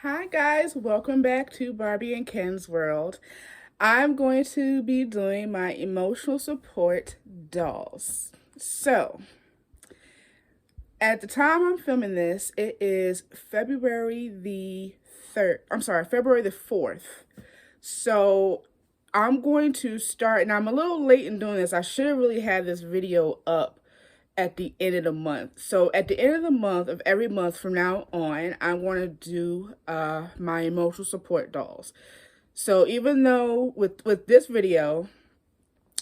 Hi guys, welcome back to Barbie and Ken's World. I'm going to be doing my emotional support dolls. So, at the time I'm filming this, it is February the 3rd. I'm sorry, February the 4th. So, I'm going to start, and I'm a little late in doing this. I should have really had this video up at the end of the month. So at the end of the month of every month from now on, I'm going to do my emotional support dolls. So even though with this video,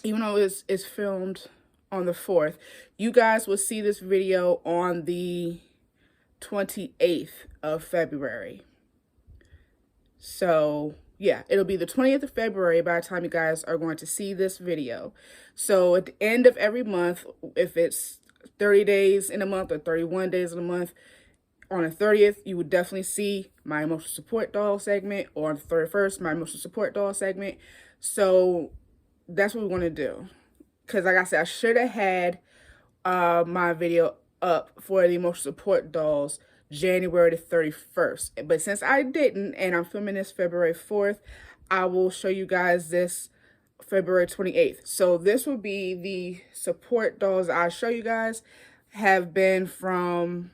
even though it's filmed on the 4th, you guys will see this video on the 28th of February. So yeah, it'll be the 20th of February by the time you guys are going to see this video. So at the end of every month, if it's 30 days in a month or 31 days in a month, on the 30th, you would definitely see my emotional support doll segment, or on the 31st, my emotional support doll segment. So that's what we want to do. Because like I said, I should have had my video up for the emotional support dolls January the 31st. But since I didn't, and I'm filming this February 4th, I will show you guys this February 28th. So this will be the support dolls I show you guys have been from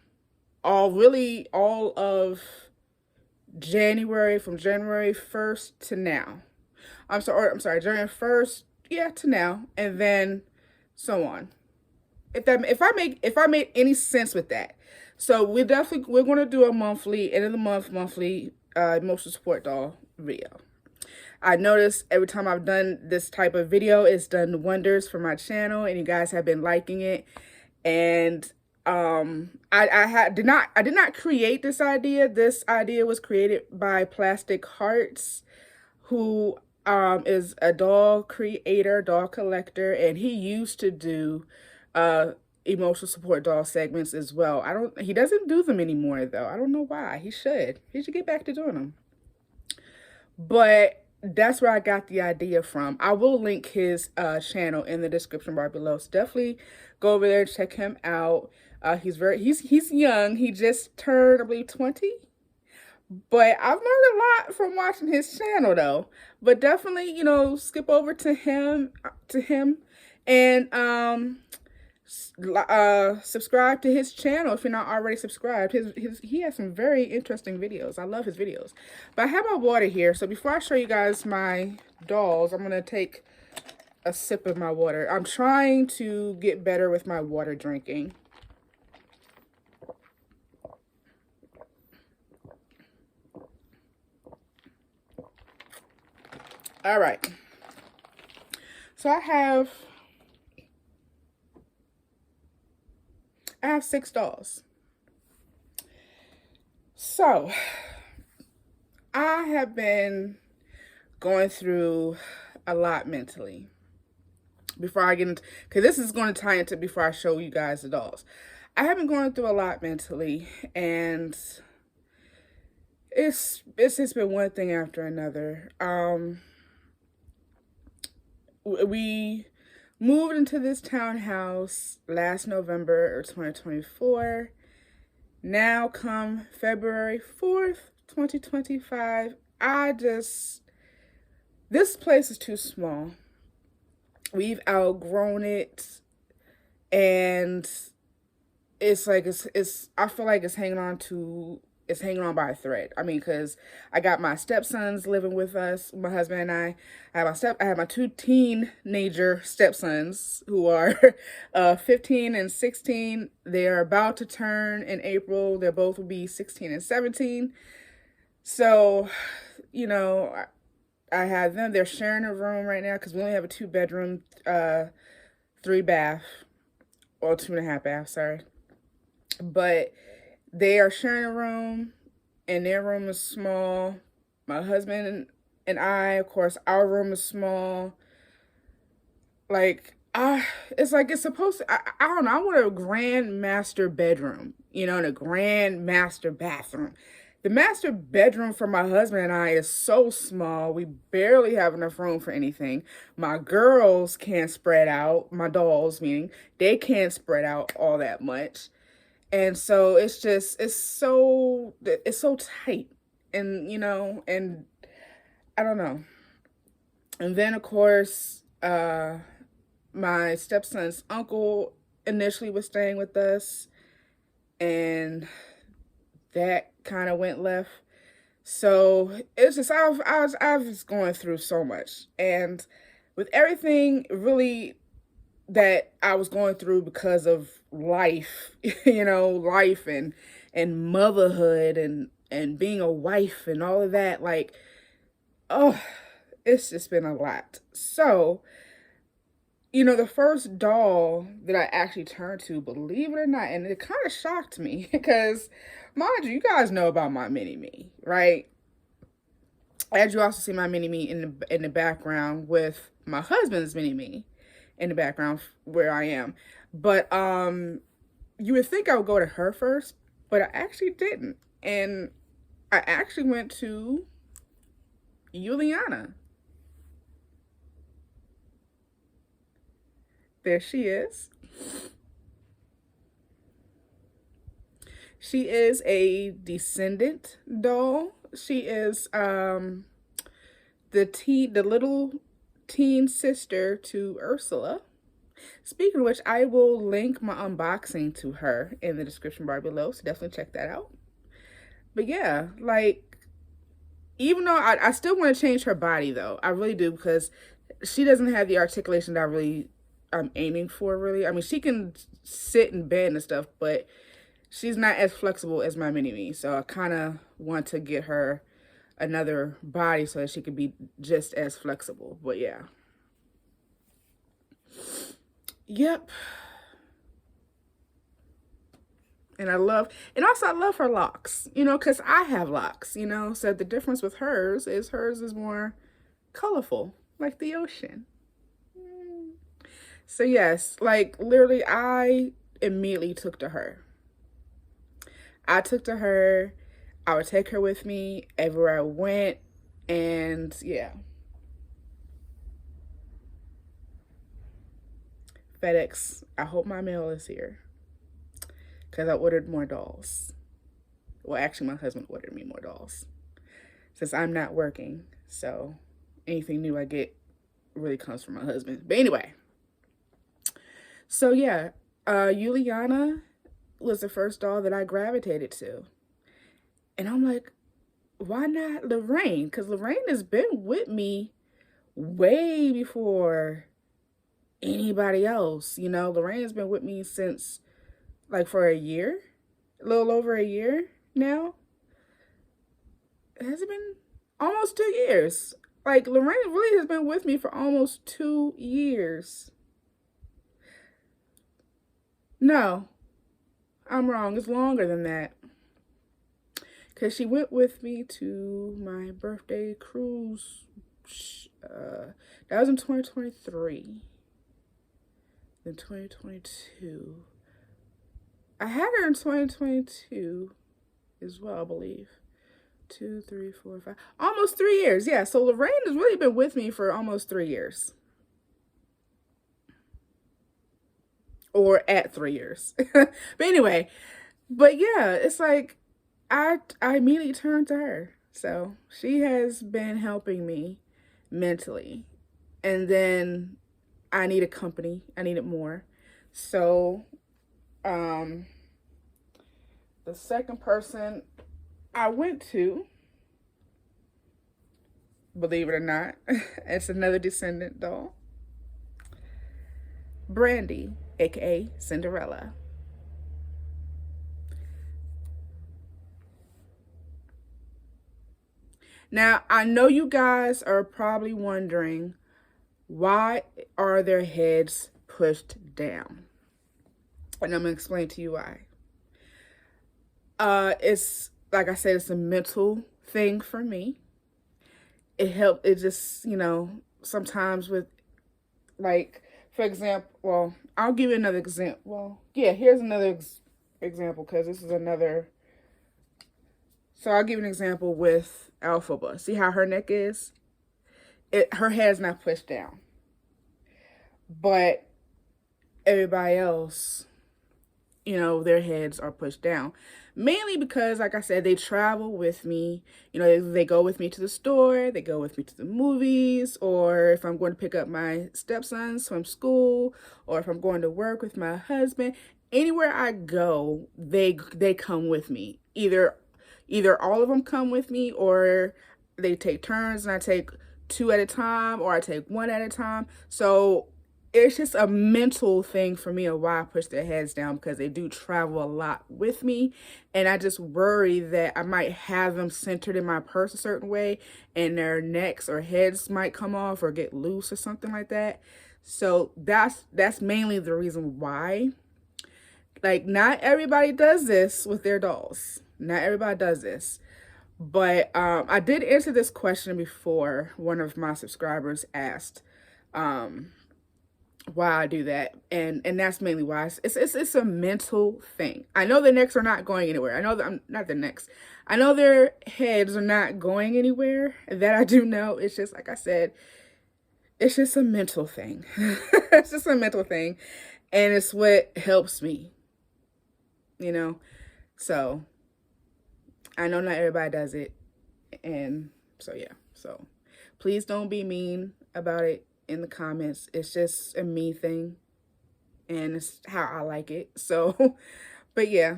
all of January, from January 1st to now. I'm sorry, January 1st, yeah, to now, and then so on. If I made any sense with that. So we're going to do a monthly, end of the month monthly emotional support doll video. I noticed every time I've done this type of video, it's done wonders for my channel, and you guys have been liking it. And I did not create this idea. This idea was created by Plastic Hearts, who is a doll creator, doll collector, and he used to do emotional support doll segments as well. He doesn't do them anymore though. I don't know why. He should get back to doing them. But that's where I got the idea from. I will link his channel in the description bar below. So definitely go over there and check him out. He's young. He just turned, I believe, 20. But I've learned a lot from watching his channel though. But definitely, skip over to him and subscribe to his channel if you're not already subscribed. He has some very interesting videos. I love his videos. But I have my water here, so before I show you guys my dolls, I'm gonna take a sip of my water. I'm trying to get better with my water drinking. All right, so I have 6 dolls. So I have been going through a lot mentally before I get into, because this is going to tie into before I show you guys the dolls. I have been going through a lot mentally, and it's just been one thing after another. We moved into this townhouse last November of 2024. Now come February 4th, 2025, this place is too small. We've outgrown it, and it's like, I feel like it's hanging on by a thread. I mean, because I got my stepsons living with us, my husband and I. I have my 2 teenager stepsons who are 15 and 16. They're about to turn in April. They both will be 16 and 17. So, I have them. They're sharing a room right now because we only have a 2-bedroom, 3-bath, or 2.5 baths, sorry. But they are sharing a room, and their room is small. My husband and I, of course, our room is small. Like, it's supposed to, I don't know, I want a grand master bedroom, and a grand master bathroom. The master bedroom for my husband and I is so small. We barely have enough room for anything. My girls can't spread out, my dolls meaning, they can't spread out all that much. And so it's so tight. and and I don't know. And then of course, my stepson's uncle initially was staying with us, and that kind of went left. So it's just I was going through so much, and with everything really that I was going through because of life, life and motherhood and being a wife and all of that, like, oh, it's just been a lot. So, the first doll that I actually turned to, believe it or not, and it kind of shocked me because, mind you, you guys know about my mini me, right? As you also see my mini me in the background with my husband's mini me in the background where I am. But you would think I would go to her first, but I actually didn't. And I actually went to Juliana. There she is. She is a descendant doll. She is the little teen sister to Ursula. Speaking of which, I will link my unboxing to her in the description bar below, so definitely check that out. But yeah, like, even though I still want to change her body though, I really do, because she doesn't have the articulation that I'm aiming for, really. I mean, she can sit and bend and stuff, but she's not as flexible as my mini me. So I kind of want to get her another body so that she could be just as flexible. But yeah. Yep. And I love her locks, because I have locks, so the difference with hers is more colorful, like the ocean. So yes, like, literally, I immediately took to her. I would take her with me everywhere I went, and yeah. FedEx, I hope my mail is here, because I ordered more dolls. Well, actually, my husband ordered me more dolls since I'm not working. So anything new I get really comes from my husband. But anyway, so yeah, Juliana was the first doll that I gravitated to. And I'm like, why not Lorraine? Because Lorraine has been with me way before anybody else. Lorraine has been with me since, like, for a year, a little over a year now. Has it been almost 2 years? Like, Lorraine really has been with me for almost 2 years. No, I'm wrong. It's longer than that. Because she went with me to my birthday cruise. That was in 2023. Then 2022. I had her in 2022 as well, I believe. 2, 3, 4, 5. Almost 3 years. Yeah, so Lorraine has really been with me for almost 3 years. Or at 3 years. But anyway, yeah, it's like, I immediately turned to her. So she has been helping me mentally. And then I needed company. I needed more. So the second person I went to, believe it or not, it's another descendant doll. Brandy, aka Cinderella. Now, I know you guys are probably wondering, why are their heads pushed down? And I'm going to explain to you why. It's, like I said, it's a mental thing for me. It just, sometimes with, like, for example, well, I'll give you another example. Well, yeah, here's another example, because this is another. So I'll give you an example with Alphaba. See how her neck is? Her head's not pushed down. But everybody else, you know, their heads are pushed down. Mainly because, like I said, they travel with me. You know, they go with me to the store, they go with me to the movies, or if I'm going to pick up my stepsons from school, or if I'm going to work with my husband, anywhere I go, they come with me. Either all of them come with me, or they take turns and I take two at a time, or I take one at a time. So it's just a mental thing for me of why I push their heads down, because they do travel a lot with me, and I just worry that I might have them centered in my purse a certain way and their necks or heads might come off or get loose or something like that. So that's mainly the reason why. Like, not everybody does this with their dolls. Not everybody does this. But I did answer this question before. One of my subscribers asked why I do that, and that's mainly why. It's a mental thing. I know the necks are not going anywhere. I know that I'm not the necks. I know their heads are not going anywhere. That I do know. It's just, like I said, it's just a mental thing. It's just a mental thing, and it's what helps me. You know, so I know not everybody does it, and so yeah. So please don't be mean about it in the comments. It's just a me thing, and it's how I like it. So, but yeah.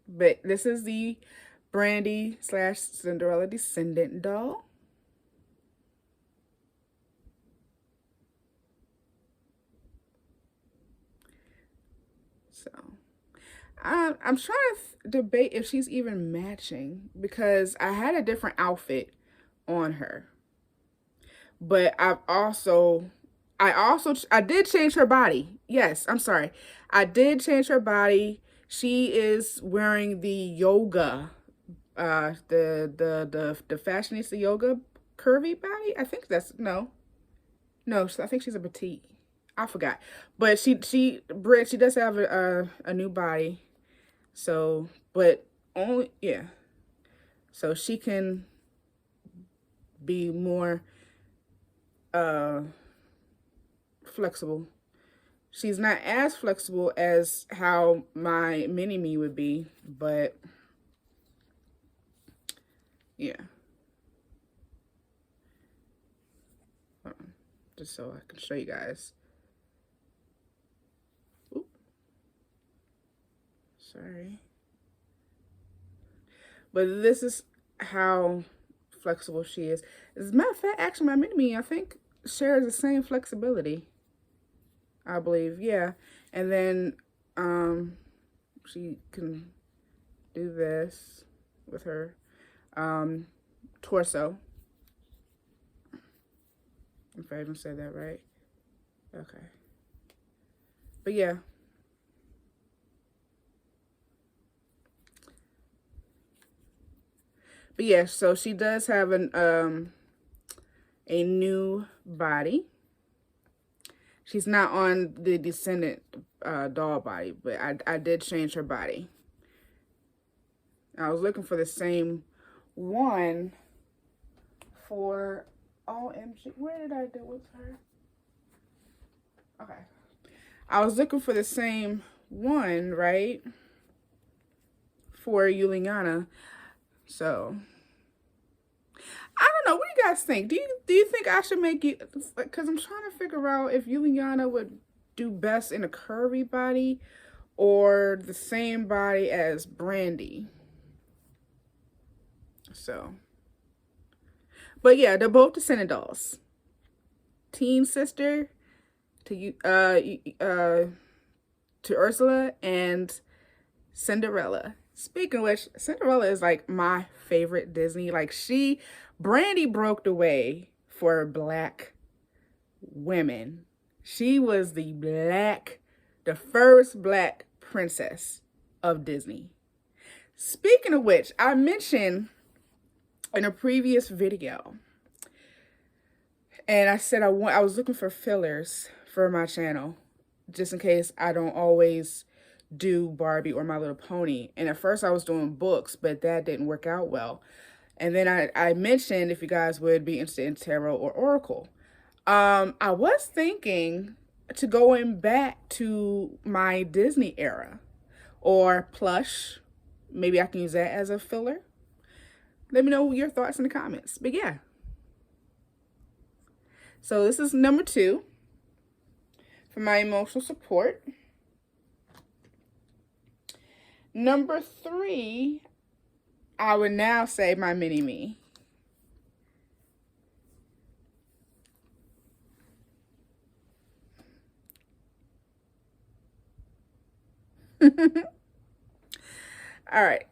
But this is the Brandy / Cinderella descendant doll. So I'm trying to debate if she's even matching, because I had a different outfit on her. But I did change her body. Yes, I'm sorry. I did change her body. She is wearing the yoga, the fashionista yoga curvy body. I think that's, no, I think she's a petite. I forgot. But she does have a new body. So, but only, yeah. So she can be more flexible. She's not as flexible as how my mini me would be, but yeah. Just so I can show you guys. Oop. Sorry. But this is how flexible she is. As a matter of fact, actually, my mini me, I think, shares the same flexibility, I believe. Yeah. And then she can do this with her torso, if I even said that right. Okay. But yeah. But yeah, so she does have a new body. She's not on the descendant doll body, but I did change her body. I was looking for the same one for OMG. Where did I do with her? Okay. I was looking for the same one, right? For Juliana. So I don't know. What do you guys think? Do you think I should make it? Because I'm trying to figure out if Juliana would do best in a curvy body or the same body as Brandy. So, but yeah, they're both descendant dolls. Teen sister to Ursula and Cinderella. Speaking of which, Cinderella is like my favorite Disney. Like, Brandy broke the way for Black women. She was the first Black princess of Disney. Speaking of which, I mentioned in a previous video, and I said I was looking for fillers for my channel, just in case I don't always do Barbie or My Little Pony. And at first I was doing books, but that didn't work out well. And then I mentioned if you guys would be interested in tarot or oracle. I was thinking to going back to my Disney era. or plush. Maybe I can use that as a filler. Let me know your thoughts in the comments. But yeah. So this is number 2 for my emotional support. Number 3, I would now say my mini-me. All right.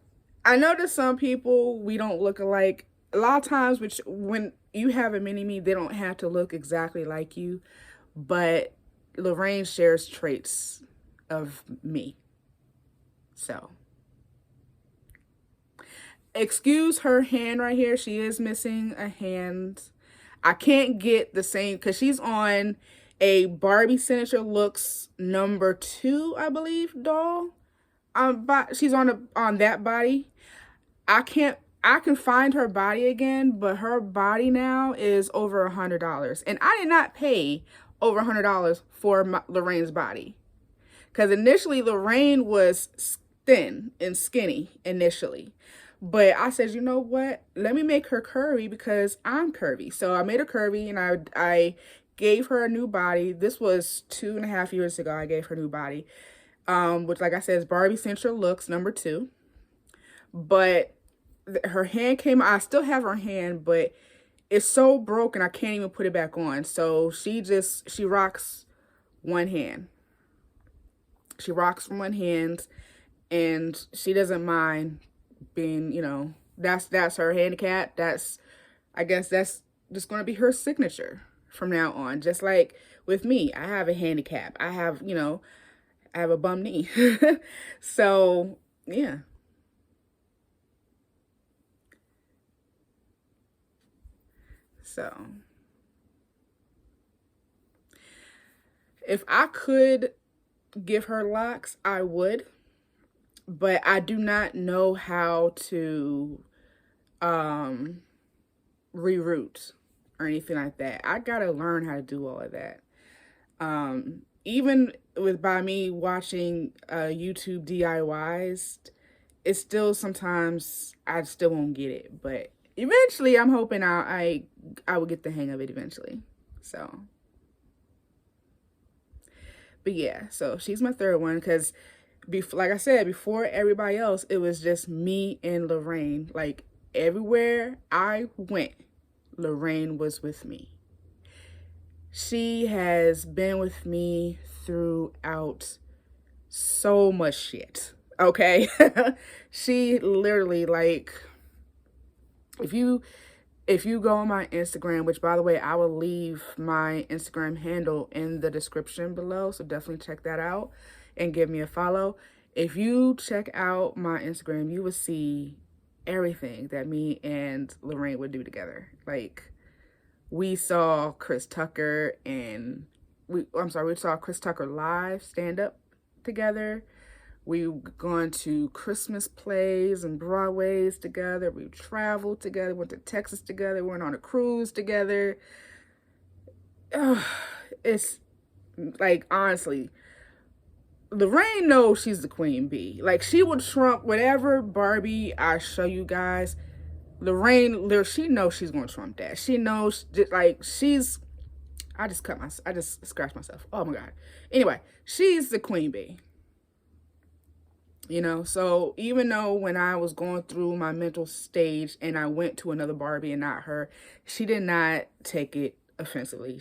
I know that some people, we don't look alike. A lot of times, when you have a mini-me, they don't have to look exactly like you. But Lorraine shares traits of me. So, excuse her hand right here. She is missing a hand. I can't get the same because she's on a Barbie Signature Looks number 2, I believe, doll. But she's on that body. I can find her body again, but her body now is over $100, and I did not pay over $100 for Lorraine's body, because initially Lorraine was thin and skinny initially, but I said, you know what? Let me make her curvy because I'm curvy. So I made her curvy, and I gave her a new body. This was 2.5 years ago. I gave her a new body, which, like I said, is Barbie Central Looks number 2. But her hand came, I still have her hand, but it's so broken I can't even put it back on. So she rocks one hand. She rocks from one hand, and she doesn't mind being, that's her handicap. I guess that's just going to be her signature from now on. Just like with me, I have a handicap. I have a bum knee. So, yeah. So, if I could give her locks, I would, but I do not know how to reroute or anything like that. I gotta learn how to do all of that. Even by me watching YouTube DIYs, it's still sometimes I still won't get it, but eventually I'm hoping I will get the hang of it eventually. So, but yeah, so she's my third one because, like I said, before everybody else, it was just me and Lorraine. Like, everywhere I went, Lorraine was with me. She has been with me throughout so much shit, okay? She literally, like, if you go on my Instagram, which, by the way, I will leave my Instagram handle in the description below, so definitely check that out and give me a follow. If you check out my Instagram, you will see everything that me and Lorraine would do together. Like, we saw Chris Tucker we saw Chris Tucker live stand up together. We've gone to Christmas plays and Broadways together. We've traveled together, went to Texas together, went on a cruise together. It's like, honestly, Lorraine knows she's the queen bee. Like, she would trump whatever Barbie I show you guys. Lorraine, she knows she's going to trump that. She knows, like, I just scratched myself. Oh my God. Anyway, she's the queen bee. So even though when I was going through my mental stage and I went to another Barbie and not her, she did not take it offensively.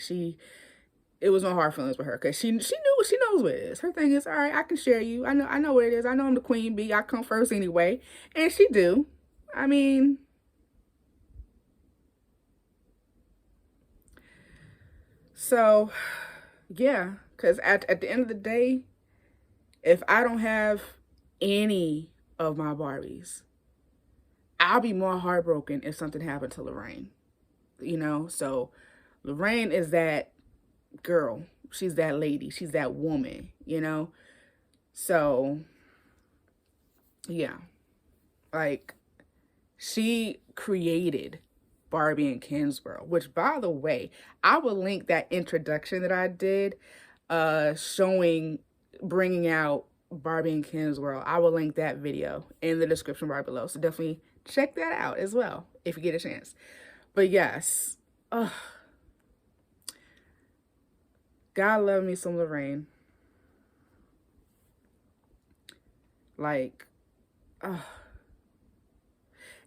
It was no hard feelings with her, because she knows what it is. Her thing is, all right, I can share you. I know what it is. I know I'm the queen bee. I come first anyway. And she do. I mean, so yeah, because at the end of the day, if I don't have any of my Barbies, I'll be more heartbroken if something happened to Lorraine. So Lorraine is that girl. She's that lady. She's that woman, So, yeah. Like, she created Barbie and Ken's World, which, by the way, I will link that introduction that I did, bringing out Barbie and Ken's World. I will link that video in the description bar below. So definitely check that out as well if you get a chance. But yes, God love me some Lorraine. Like,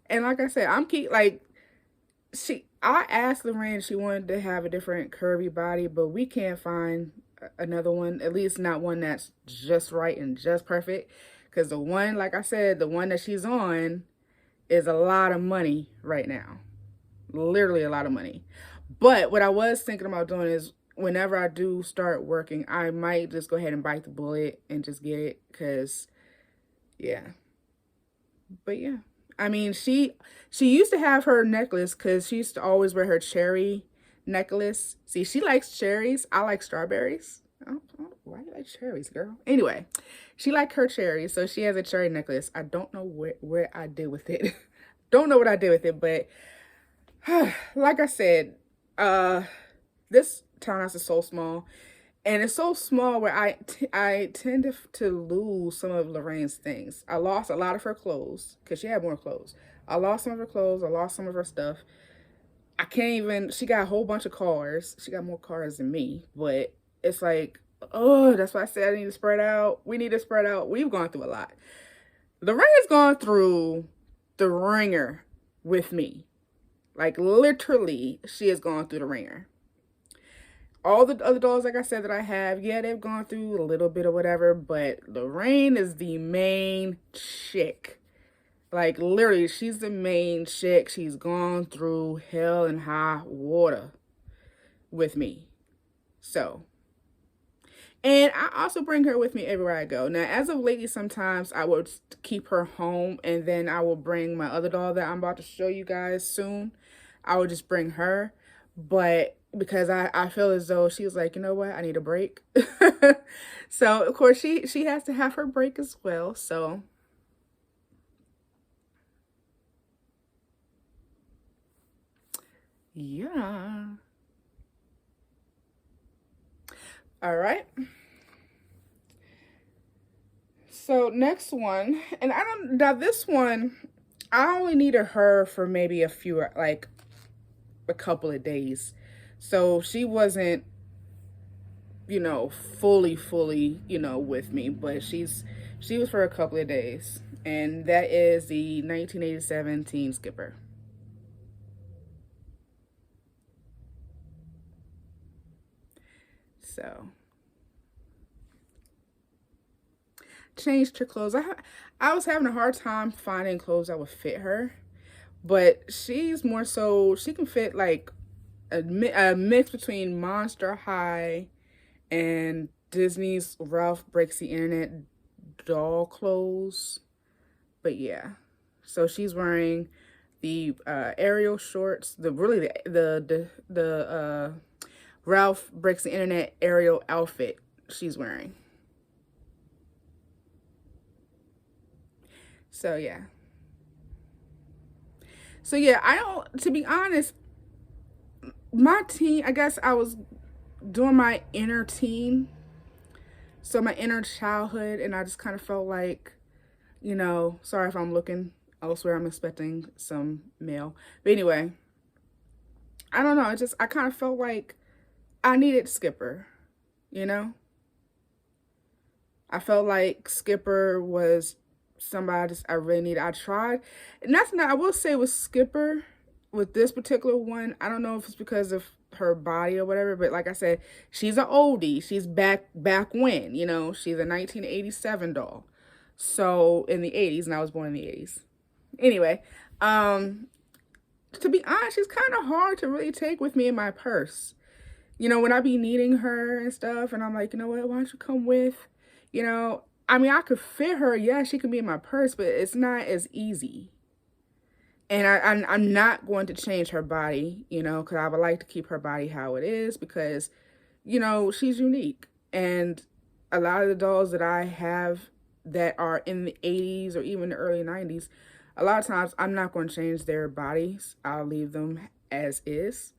and like I said, I asked Lorraine if she wanted to have a different curvy body, but we can't find another one, at least not one that's just right and just perfect. Because the one, like I said, the one that she's on is a lot of money right now. Literally a lot of money. But what I was thinking about doing is whenever I do start working, I might just go ahead and bite the bullet and just get it. Because, yeah. But yeah. I mean, she used to have her necklace because she used to always wear her cherry necklace. See, she likes cherries. I like strawberries. Why do you like cherries, girl? Anyway, she liked her cherries, so she has a cherry necklace. I don't know where I did with it. Don't know what I did with it, but like I said, this townhouse is so small. And it's so small where I tend to lose some of Lorraine's things. I lost a lot of her clothes because she had more clothes. I lost some of her clothes. I lost some of her stuff. I can't even, she got a whole bunch of cars. She got more cars than me. But it's like, oh, that's why I said I need to spread out. We need to spread out. We've gone through a lot. Lorraine's gone through the ringer with me. Like literally, she has gone through the ringer. All the other dolls, like I said, that I have, yeah, they've gone through a little bit of whatever, but Lorraine is the main chick. Like, literally, she's the main chick. She's gone through hell and high water with me. So, and I also bring her with me everywhere I go. Now, as of lately, sometimes I would keep her home, and then I will bring my other doll that I'm about to show you guys soon. I would just bring her, but because I feel as though she's like, you know what, I need a break. So, of course, she has to have her break as well. So, yeah. All right. So, next one. And now this one, I only needed her for maybe like a couple of days. So, she wasn't, fully, with me, but she was for a couple of days. And that is the 1987 Teen Skipper. So, changed her clothes. I was having a hard time finding clothes that would fit her, but she's more so, she can fit like a mix between Monster High and Disney's Ralph Breaks the Internet doll clothes. But yeah, so she's wearing the Ariel shorts, the Ralph Breaks the Internet Ariel outfit she's wearing. So yeah. So yeah, to be honest, my teen, I guess I was doing my inner teen, so my inner childhood, and I just kind of felt like, sorry if I'm looking elsewhere, I'm expecting some mail. But anyway, I don't know, I kind of felt like I needed Skipper, I felt like Skipper was somebody I really needed. I tried, and I will say with Skipper, with this particular one, I don't know if it's because of her body or whatever, but like I said, she's an oldie. She's back when, she's a 1987 doll. So in the 80s, and I was born in the 80s. Anyway, to be honest, she's kind of hard to really take with me in my purse. When I be needing her and stuff, and I'm like, you know what, why don't you come with? I mean, I could fit her. Yeah, she can be in my purse, but it's not as easy. And I'm not going to change her body, because I would like to keep her body how it is because, she's unique. And a lot of the dolls that I have that are in the 80s or even the early 90s, a lot of times I'm not going to change their bodies. I'll leave them as is.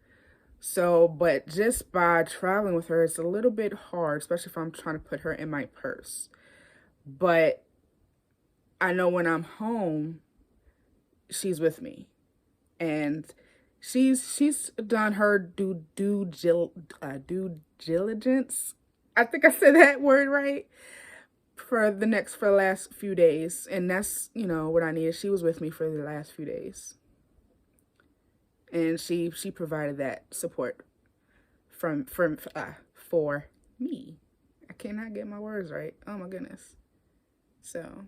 So, but just by traveling with her, it's a little bit hard, especially if I'm trying to put her in my purse. but I know when I'm home, she's with me, and she's done her due diligence. I think I said that word right for the last few days, and that's what I needed. She was with me for the last few days, and she provided that support for me. I cannot get my words right. Oh my goodness. So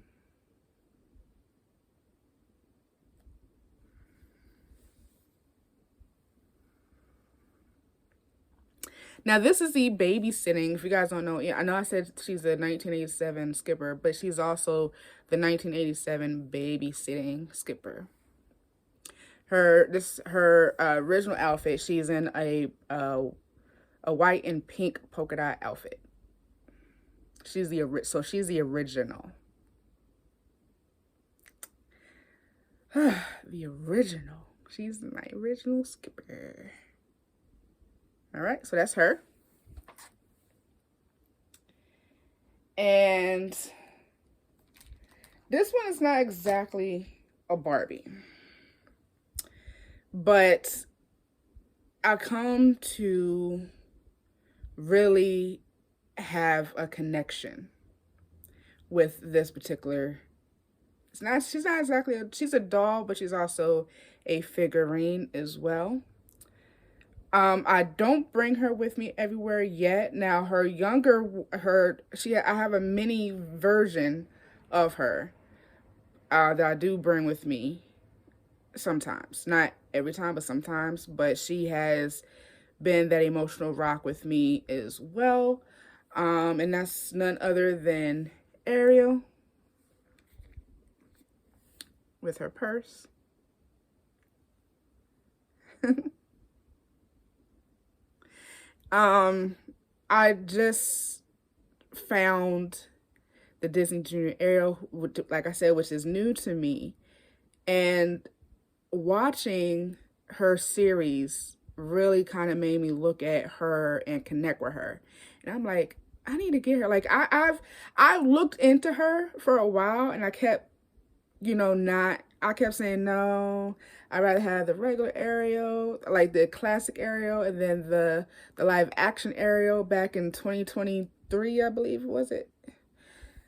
now this is the babysitting. If you guys don't know, I know I said she's a 1987 skipper, but she's also the 1987 babysitting skipper. Her original outfit. She's in a white and pink polka dot outfit. She's the original. The original. She's my original skipper. All right, so that's her. And this one is not exactly a Barbie, but I come to really have a connection with this particular. She's not exactly she's a doll, but she's also a figurine as well. I don't bring her with me everywhere yet. Now I have a mini version of her that I do bring with me sometimes. Not every time, but sometimes. But she has been that emotional rock with me as well. And that's none other than Ariel with her purse. I just found the Disney Junior Ariel, like I said, which is new to me. And watching her series really kind of made me look at her and connect with her. And I'm like, I need to get her. Like I've looked into her for a while, and I kept, I kept saying no. I'd rather have the regular Ariel, like the classic Ariel, and then the live action Ariel back in 2023, I believe, was it?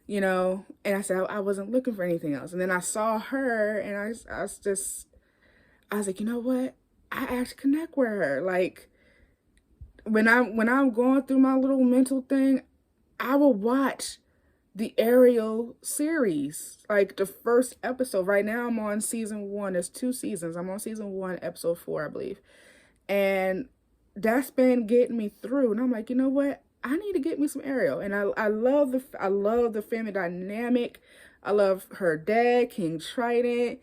And I said I wasn't looking for anything else. And then I saw her, and I was like, you know what? I actually connect with her. Like when I'm going through my little mental thing, I will watch the Ariel series, like the first episode. Right now I'm on season 1. There's 2 seasons. I'm on season 1, episode 4, I believe. And that's been getting me through. And I'm like, you know what? I need to get me some Ariel. And I love the family dynamic. I love her dad, King Trident,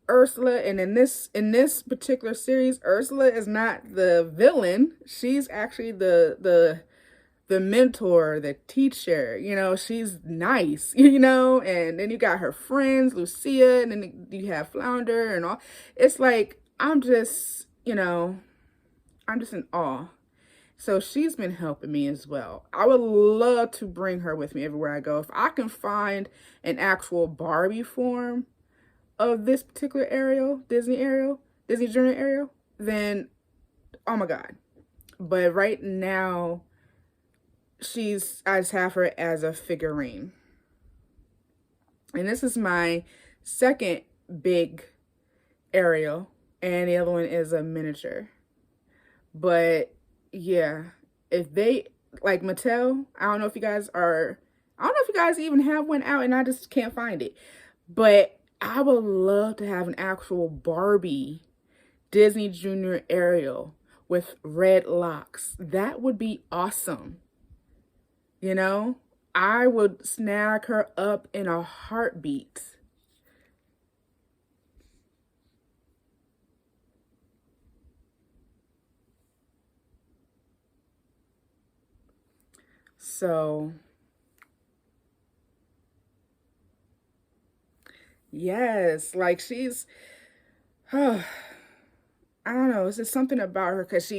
Ursula. And in this particular series, Ursula is not the villain. She's actually the mentor, the teacher. She's nice, and then you got her friends, Lucia, and then you have Flounder and all. It's like, I'm just in awe. So she's been helping me as well. I would love to bring her with me everywhere I go. If I can find an actual Barbie form of this particular Ariel, Disney Junior Ariel, then, oh my God. But right now, I just have her as a figurine. And this is my second big Ariel, and the other one is a miniature. But yeah, if they, like Mattel, I don't know if you guys even have one out, and I just can't find it. But I would love to have an actual Barbie Disney Junior Ariel with red locks. That would be awesome. I would snag her up in a heartbeat. So, yes, like she's, I don't know, it's just something about her, because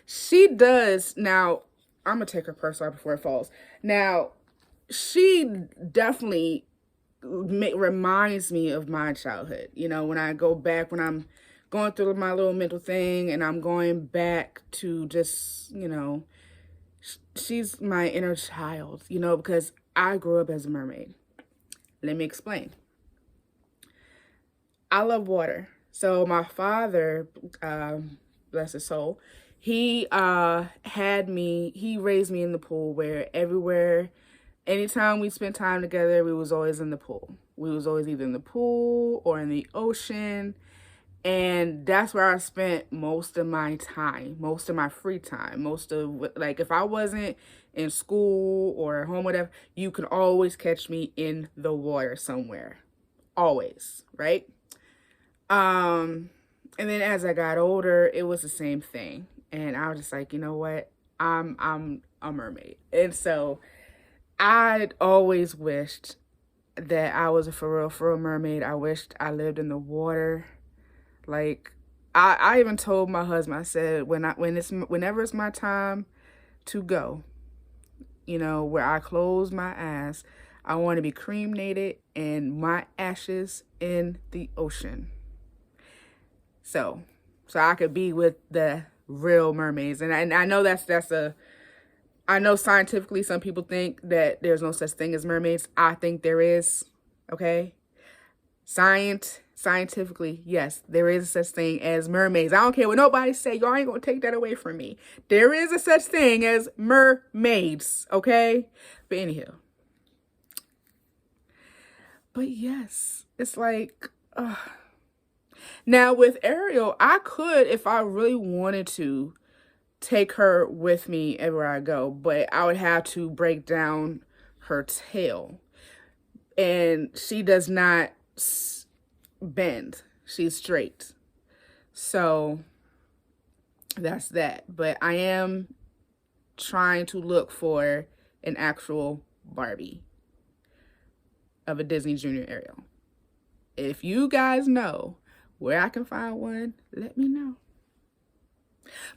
she does. Now, I'm gonna take her purse off before it falls. Now, she definitely reminds me of my childhood. You know, when I go back, when I'm going through my little mental thing and I'm going back to just, you know, she's my inner child, you know, because I grew up as a mermaid. Let me explain. I love water. So my father, bless his soul, he he raised me in the pool where everywhere, anytime we spent time together, we was always in the pool. We was always either in the pool or in the ocean. And that's where I spent most of my time, most of my free time, most of, like, if I wasn't in school or at home, whatever, you can always catch me in the water somewhere. Always, right? And then as I got older, it was the same thing. And I was just like, you know what? I'm a mermaid. And so I'd always wished that I was a for real mermaid. I wished I lived in the water. Like, I even told my husband, I said, whenever it's my time to go, you know, where I close my eyes, I want to be cremated and my ashes in the ocean. So I could be with the real mermaids. And I know I know scientifically some people think that there's no such thing as mermaids. I think there is, okay? Scientifically, yes, there is a such thing as mermaids. I don't care what nobody say. Y'all ain't gonna take that away from me. There is a such thing as mermaids, okay? But anyhow. But yes, it's like, now with Ariel, I could, if I really wanted to, take her with me everywhere I go, but I would have to break down her tail. And she does not bend. She's straight. So that's that. But I am trying to look for an actual Barbie of a Disney Junior Ariel. If you guys know where I can find one, let me know.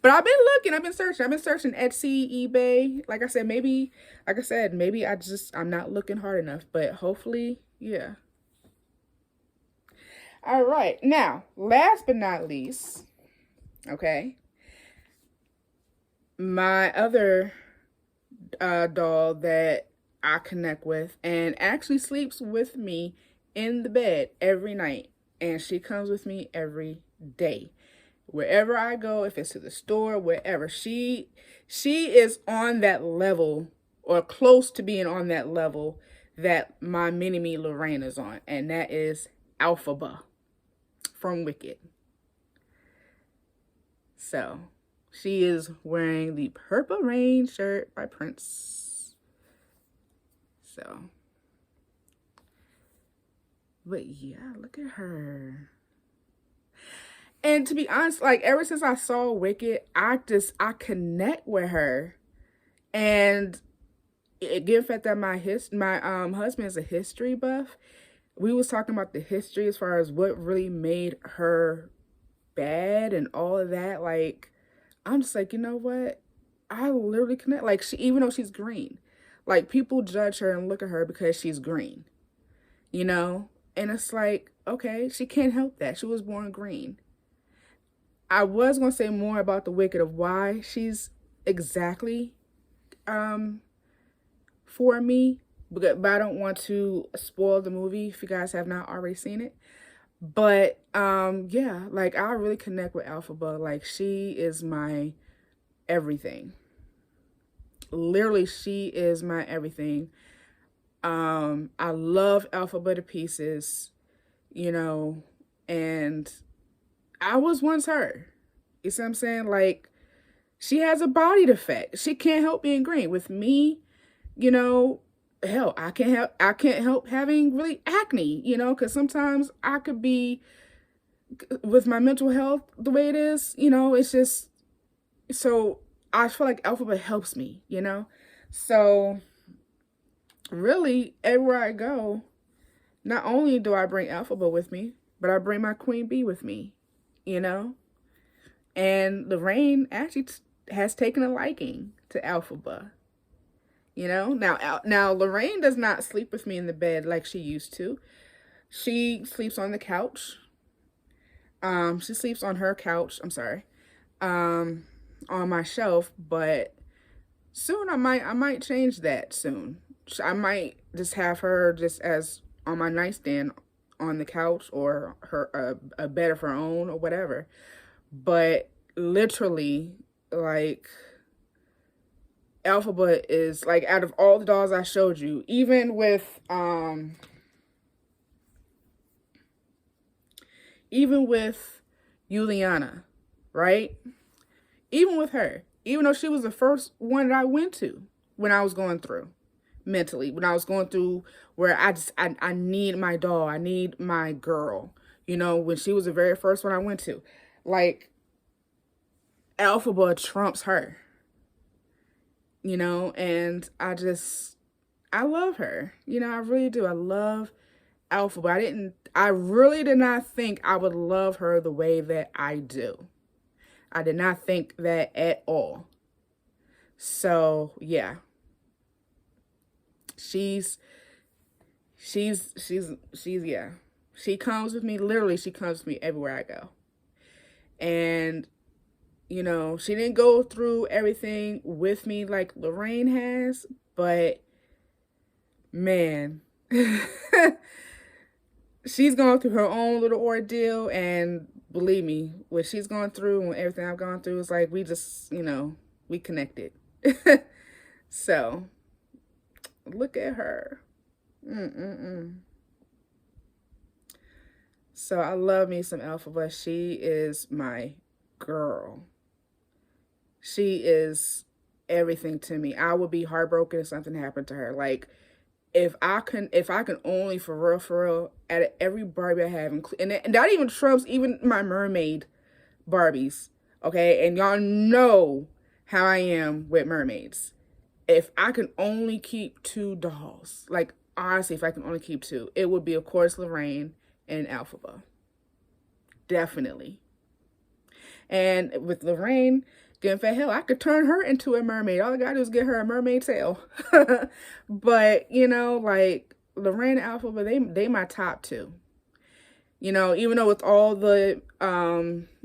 But I've been looking, I've been searching Etsy, eBay. Like I said, maybe I'm not looking hard enough, but hopefully, yeah. All right. Now, last but not least, okay, my other doll that I connect with and actually sleeps with me in the bed every night. And she comes with me every day. Wherever I go, if it's to the store, wherever, she is on that level or close to being on that level that my mini-me Lorraine is on. And that is Alphaba from Wicked. So she is wearing the Purple Rain shirt by Prince. So, but yeah, look at her. And to be honest, like, ever since I saw Wicked, I connect with her. And given the fact that my husband is a history buff, we was talking about the history as far as what really made her bad and all of that. Like, I'm just like, you know what? I literally connect. Like, even though she's green, like, people judge her and look at her because she's green, you know? And it's like, okay, she can't help that. She was born green. I was going to say more about the Wicked of why she's exactly for me, but I don't want to spoil the movie if you guys have not already seen it. But yeah, like, I really connect with Alphaba. Like, she is my everything. Literally, she is my everything. I love Alphaba to pieces, you know, and I was once her. You see what I'm saying? Like, she has a body defect. She can't help being green. With me, you know, hell, I can't help having really acne, you know, because sometimes I could be, with my mental health the way it is, you know, it's just, so I feel like Alphaba helps me, you know. So really, everywhere I go, not only do I bring Alphaba with me, but I bring my queen bee with me, you know. And Lorraine actually has taken a liking to Alphaba. You know, now Lorraine does not sleep with me in the bed like she used to. She sleeps on the couch. She sleeps on her couch. I'm sorry. Um, on my shelf, but soon I might change that soon. I might just have her just as on my nightstand on the couch, or her a bed of her own or whatever. But literally, like, Alphaba is like, out of all the dolls I showed you, even with Juliana, right? Even with her, even though she was the first one that I went to when I was going through mentally, when I was going through where I need my doll, I need my girl, you know, when she was the very first one I went to, like, Alphaba trumps her, you know, and I love her, you know, I really do. I love Alphaba. I really did not think I would love her the way that I do. I did not think that at all. So yeah, she's yeah. She comes with me, literally, she comes with me everywhere I go. And, you know, she didn't go through everything with me like Lorraine has, but man, she's going through her own little ordeal, and believe me, what she's going through and everything I've gone through is like, we just, you know, we connected. So, look at her. So I love me some Alphaba. She is my girl. She is everything to me. I would be heartbroken if something happened to her. Like, if I can only, for real, at every Barbie I have, and that even trumps even my mermaid Barbies, okay? And y'all know how I am with mermaids. If I can only keep two dolls, like, honestly, if I can only keep two, it would be, of course, Lorraine and Alphaba. Definitely. And with Lorraine, getting fat, hell, I could turn her into a mermaid. All I gotta do is get her a mermaid tail. But, you know, like, Lorraine and Alphaba, they my top two. You know, even though with all the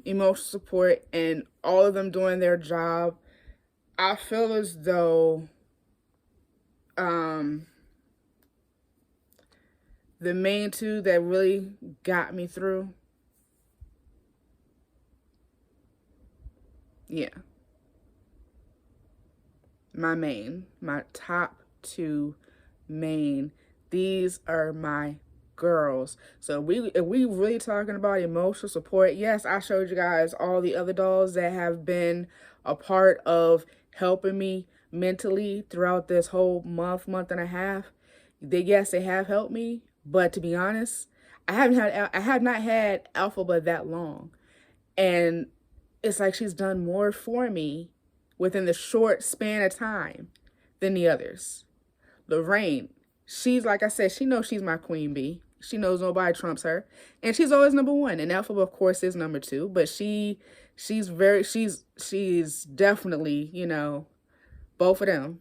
emotional support and all of them doing their job, I feel as though the main two that really got me through, yeah, my top two main, these are my girls. So if we really talking about emotional support, yes, I showed you guys all the other dolls that have been a part of helping me mentally throughout this whole month and a half. Yes, they have helped me, but to be honest, I have not had Alphaba that long. And it's like she's done more for me within the short span of time than the others. Lorraine, she's, like I said, she knows she's my queen bee. She knows nobody trumps her. And she's always number one. And Alphaba, of course, is number two. But she's definitely, you know, both of them.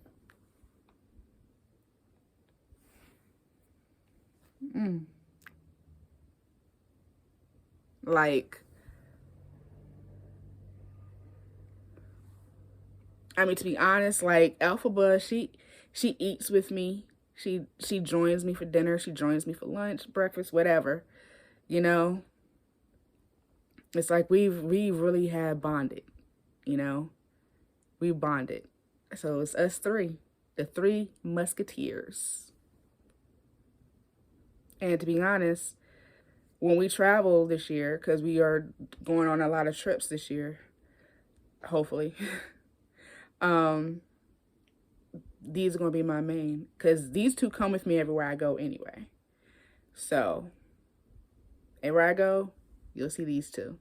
Like, I mean, to be honest, like, Alphaba, she eats with me. She joins me for dinner. She joins me for lunch, breakfast, whatever. You know, it's like we really have bonded. You know, we bonded. So it's us three, the three musketeers. And to be honest, when we travel this year, because we are going on a lot of trips this year, hopefully, these are going to be my main, because these two come with me everywhere I go anyway. So, everywhere I go, you'll see these two.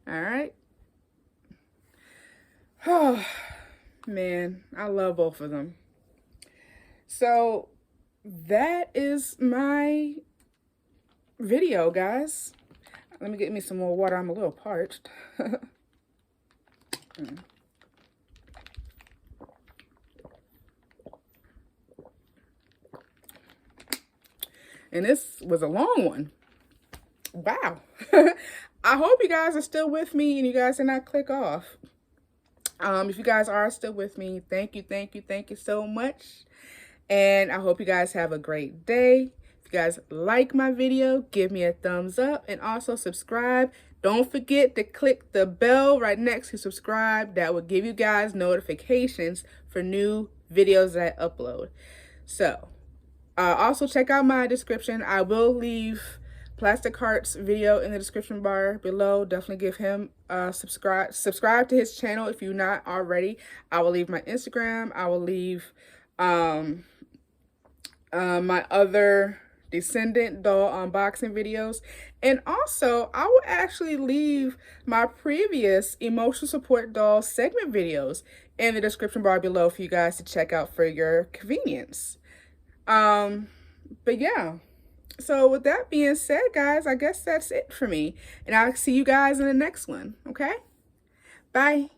All right. Oh, man, I love both of them. So, that is my video, guys. Let me get me some more water. I'm a little parched. And this was a long one. Wow. I hope you guys are still with me and you guys did not click off. If you guys are still with me, thank you so much. And I hope you guys have a great day. If you guys like my video, give me a thumbs up and also subscribe. Don't forget to click the bell right next to subscribe. That will give you guys notifications for new videos that I upload. So, also check out my description. I will leave Plastic Heart's video in the description bar below. Definitely give him a subscribe to his channel if you're not already. I will leave my Instagram. I will leave my other Descendant doll unboxing videos, and also I will actually leave my previous emotional support doll segment videos in the description bar below for you guys to check out for your convenience. But yeah, so with that being said, guys, I guess that's it for me, and I'll see you guys in the next one. Okay, bye.